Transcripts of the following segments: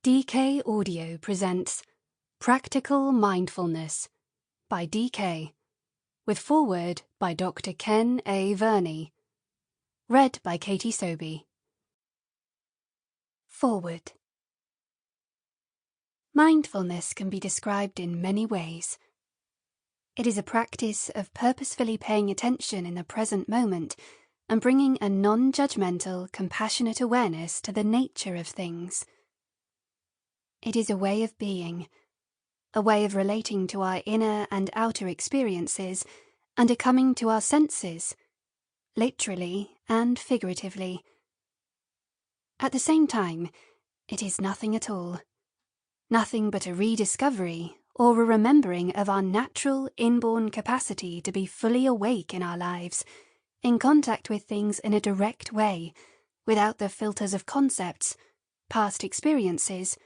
DK Audio presents Practical Mindfulness by DK, with foreword by Dr. Ken A. Verney. Read by Katy Sobey. Foreword. Mindfulness can be described in many ways. It is a practice of purposefully paying attention in the present moment and bringing a non-judgmental, compassionate awareness to the nature of things. It is a way of being, a way of relating to our inner and outer experiences and a coming to our senses, literally and figuratively. At the same time, it is nothing at all, nothing but a rediscovery or a remembering of our natural inborn capacity to be fully awake in our lives, in contact with things in a direct way, without the filters of concepts, past experiences,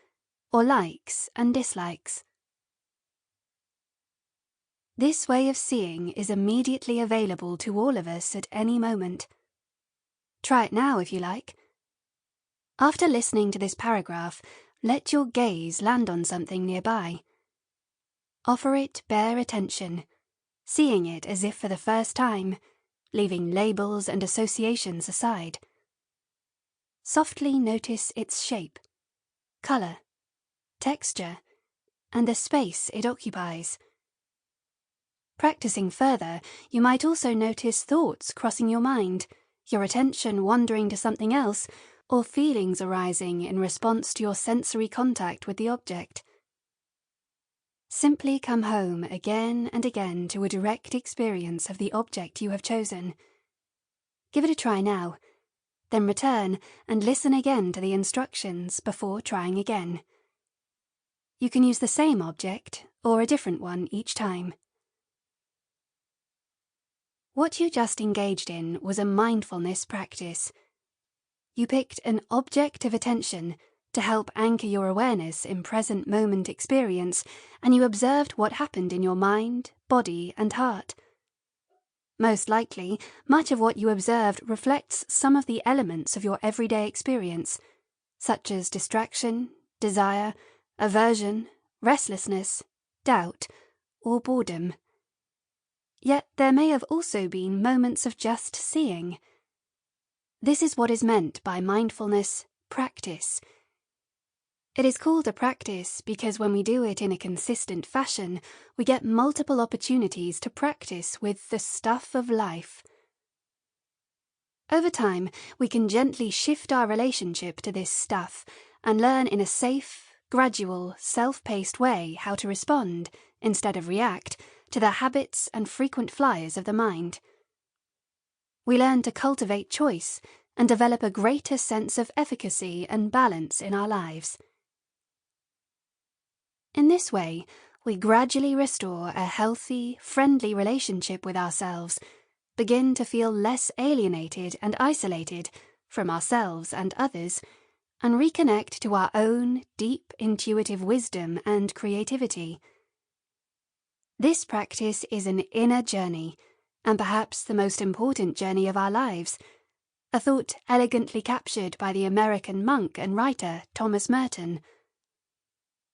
or likes and dislikes. This way of seeing is immediately available to all of us at any moment. Try it now if you like. After listening to this paragraph, let your gaze land on something nearby. Offer it bare attention, seeing it as if for the first time, leaving labels and associations aside. Softly notice its shape, color, texture, and the space it occupies. Practicing further, you might also notice thoughts crossing your mind, your attention wandering to something else, or feelings arising in response to your sensory contact with the object. Simply come home again and again to a direct experience of the object you have chosen. Give it a try now, then return and listen again to the instructions before trying again. You can use the same object or a different one each time. What you just engaged in was a mindfulness practice. You picked an object of attention to help anchor your awareness in present moment experience, and you observed what happened in your mind, body, and heart. Most likely, much of what you observed reflects some of the elements of your everyday experience, such as distraction, desire, aversion, restlessness, doubt, or boredom. Yet there may have also been moments of just seeing. This is what is meant by mindfulness practice. It is called a practice because when we do it in a consistent fashion, we get multiple opportunities to practice with the stuff of life. Over time, we can gently shift our relationship to this stuff and learn in a safe, gradual, self-paced way how to respond, instead of react, to the habits and frequent flyers of the mind. We learn to cultivate choice and develop a greater sense of efficacy and balance in our lives. In this way, we gradually restore a healthy, friendly relationship with ourselves, begin to feel less alienated and isolated from ourselves and others, and reconnect to our own deep intuitive wisdom and creativity. This practice is an inner journey, and perhaps the most important journey of our lives, a thought elegantly captured by the American monk and writer Thomas Merton.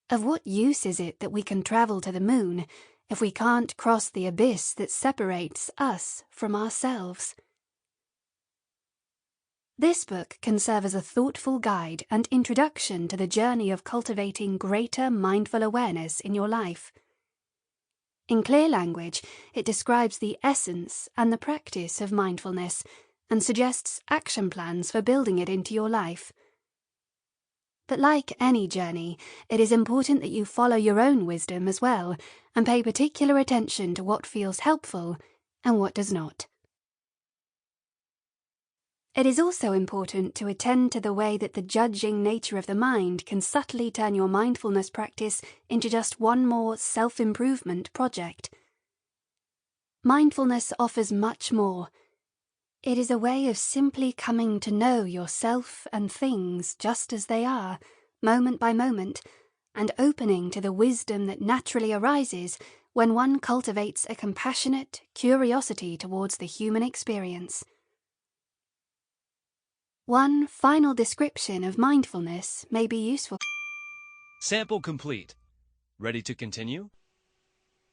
Of what use is it that we can travel to the moon if we can't cross the abyss that separates us from ourselves? This book can serve as a thoughtful guide and introduction to the journey of cultivating greater mindful awareness in your life. In clear language, it describes the essence and the practice of mindfulness and suggests action plans for building it into your life. But like any journey, it is important that you follow your own wisdom as well and pay particular attention to what feels helpful and what does not. It is also important to attend to the way that the judging nature of the mind can subtly turn your mindfulness practice into just one more self-improvement project. Mindfulness offers much more. It is a way of simply coming to know yourself and things just as they are, moment by moment, and opening to the wisdom that naturally arises when one cultivates a compassionate curiosity towards the human experience. One final description of mindfulness may be useful. Sample complete. Ready to continue?